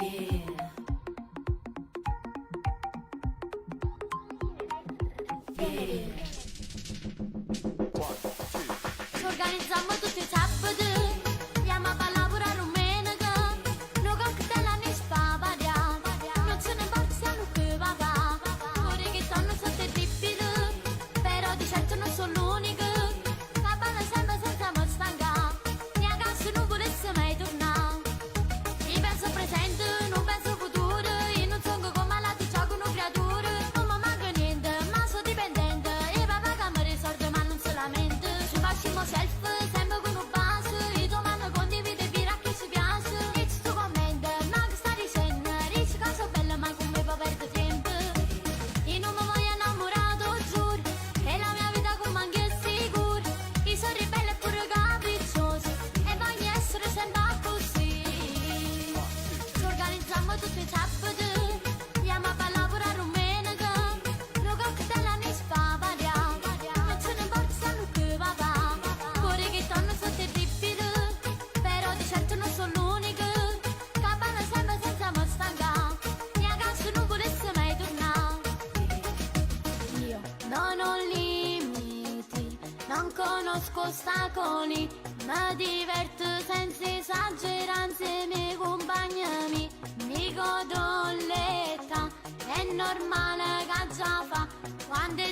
Ci organizziamo tutti i sabati, andiamo a lavorare un menego, noi cocktail ne spavadiamo, non ce ne partiamo che va va, ore che stanno sono terribili, però di certo non sono l'unico, capano sempre senza mi stancare, ne a casa non volesse mai tornare, io penso al presente, non penso al futuro, io non sono come la ti gioco una creatura, non mi manca niente, ma sono dipendente, e papà che mi risolve ma non solamente. Facciamo self, sempre con un basso, io domando condivide birra che ci piace. E ci tu commenta, ma che sta dicendo? Dici cosa bella ma come può perdere tempo. Io non mi voglio innamorare, giuro, e la mia vita come anche sicuro. Io sono ribelle e pure capriccioso, e voglio essere sempre così. Ci organizziamo tutti i sabati, andiamo a lavorare un menego, noi cocktail ne spavadiamo, non ce ne portiamo che va va. Sono terribili, però di certo non sono l'unico, capano sempre senza mi stancare, e a casa non volesse mai tornare. Io non ho limiti, non conosco ostacoli, mi diverto senza esageranze, i miei compagni mi godo l'età, è normale che già fa quando